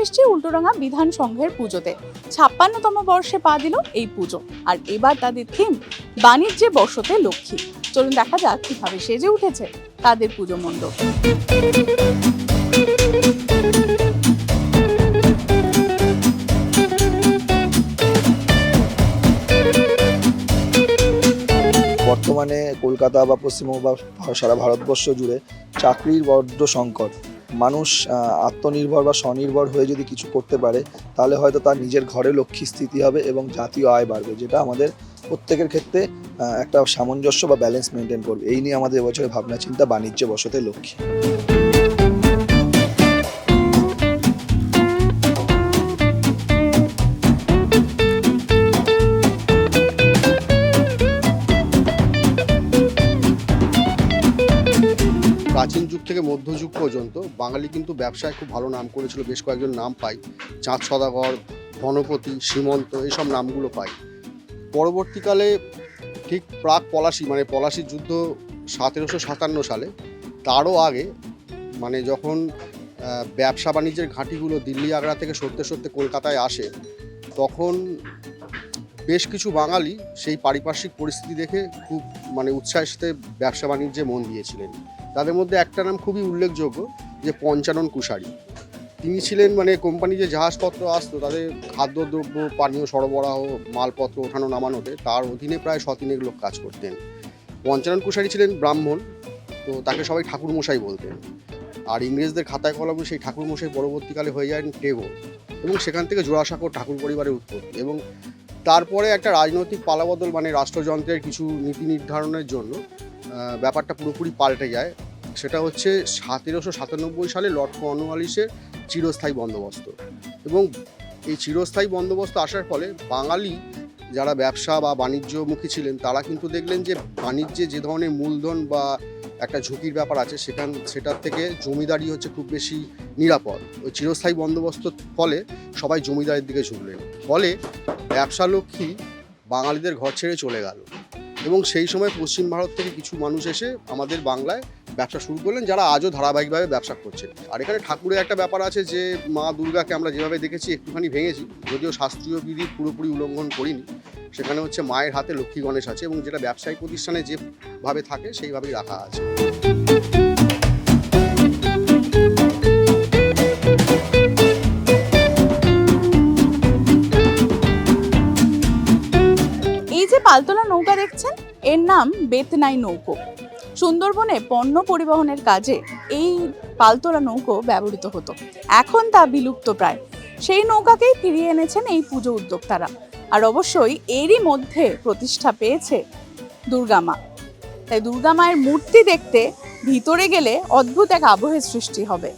এসেছি উল্টোডাঙ্গা বিধান সংঘের পুজোতে। ৫৬তম বর্ষে পা দিল এই পুজো, আর এবার তাদের থিম বাণিজ্যে বসতে লক্ষ্মী। চলুন দেখা যাক কিভাবে সেজে উঠেছে তাদের পুজো মণ্ডপ। বর্তমানে কলকাতা বা পশ্চিমবঙ্গ বা সারা ভারতবর্ষ জুড়ে চাকরির বড্ড সংকট। মানুষ আত্মনির্ভর বা স্বনির্ভর হয়ে যদি কিছু করতে পারে তাহলে হয়তো তার নিজের ঘরে লক্ষ্মী স্থিতি হবে এবং জাতীয় আয় বাড়বে, যেটা আমাদের প্রত্যেকের ক্ষেত্রে একটা সামঞ্জস্য বা ব্যালেন্স মেনটেন করবে। এই নিয়ে আমাদের এবছরের ভাবনা চিন্তা বাণিজ্যে বসতে লক্ষ্মী। প্রাচীন যুগ থেকে মধ্যযুগ পর্যন্ত বাঙালি কিন্তু ব্যবসায় খুব ভালো নাম করেছিল। বেশ কয়েকজন নাম পাই, চাঁদ সদাগর, ধনপতি, সীমন্ত, এইসব নামগুলো পাই। পরবর্তীকালে ঠিক প্রাক পলাশী মানে পলাশীর যুদ্ধ ১৭৫৭ সালে, তারও আগে মানে যখন ব্যবসা বাণিজ্যের ঘাঁটিগুলো দিল্লি আগ্রা থেকে সরতে সরতে কলকাতায় আসে, তখন বেশ কিছু বাঙালি সেই পারিপার্শ্বিক পরিস্থিতি দেখে খুব উৎসাহের সাথে ব্যবসা বাণিজ্যে মন দিয়েছিলেন। তাদের মধ্যে একটা নাম খুবই উল্লেখযোগ্য, যে পঞ্চানন কুশারী। তিনি ছিলেন কোম্পানি যে জাহাজপত্র আসতো তাদের খাদ্যদ্রব্য পানীয় সরবরাহ মালপত্র ওঠানো নামানোতে তার অধীনে প্রায় ১০০ লোক কাজ করতেন। পঞ্চানন কুশারী ছিলেন ব্রাহ্মণ, তো তাকে সবাই ঠাকুরমশাই বলতেন। আর ইংরেজদের খাতায় কলমে সেই ঠাকুরমশাই পরবর্তীকালে হয়ে যান টেগোর, এবং সেখান থেকে জোড়াসাঁকোর ঠাকুর পরিবারের উৎপত্তি। এবং তারপরে একটা রাজনৈতিক পালাবদল রাষ্ট্রযন্ত্রের কিছু নীতি নির্ধারণের জন্য ব্যাপারটা পুরোপুরি পাল্টে যায়। সেটা হচ্ছে ১৭৯৭ সালে লর্ড কর্নওয়ালিসের চিরস্থায়ী বন্দোবস্ত। এবং এই চিরস্থায়ী বন্দোবস্ত আসার ফলে বাঙালি যারা ব্যবসা বা বাণিজ্যমুখী ছিলেন তারা কিন্তু দেখলেন যে বাণিজ্যে যে ধরনের মূলধন বা একটা ঝুঁকির ব্যাপার আছে সেটার থেকে জমিদারি হচ্ছে খুব বেশি নিরাপদ। ওই চিরস্থায়ী বন্দোবস্তর ফলে সবাই জমিদারের দিকে ঝুঁকলেন। ফলে ব্যবসা লক্ষ্মী বাঙালিদের ঘর ছেড়ে চলে গেল, এবং সেই সময় পশ্চিম ভারত থেকে কিছু মানুষ এসে আমাদের বাংলায় ব্যবসা শুরু করলেন, যারা আজও ধারাবাহিকভাবে ব্যবসা করছেন। আর এখানে ঠাকুরের একটা ব্যাপার আছে যে মা দুর্গাকে আমরা যেভাবে দেখেছি একটুখানি ভেঙেছি, যদিও শাস্ত্রীয় বিধি পুরোপুরি উল্লঙ্ঘন করিনি। সেখানে হচ্ছে মায়ের হাতে লক্ষ্মী গণেশ আছে, এবং যেটা ব্যবসায়ী প্রতিষ্ঠানে যেভাবে থাকে সেইভাবেই রাখা আছে। এই যে পালতোলা নৌকা দেখছেন, এর নাম বেতনাই নৌকো। সুন্দরবনে পণ্য পরিবহনের কাজে এই পালতোলা নৌকো ব্যবহৃত হতো, এখন তা বিলুপ্ত প্রায়। সেই নৌকাকেই ফিরিয়ে এনেছেন এই পুজো উদ্যোক্তারা। আর অবশ্যই এরই মধ্যে প্রতিষ্ঠা পেয়েছে দুর্গা মা। তাই দুর্গা মায়ের মূর্তি দেখতে ভিতরে গেলে অদ্ভুত এক আবহের সৃষ্টি হবে।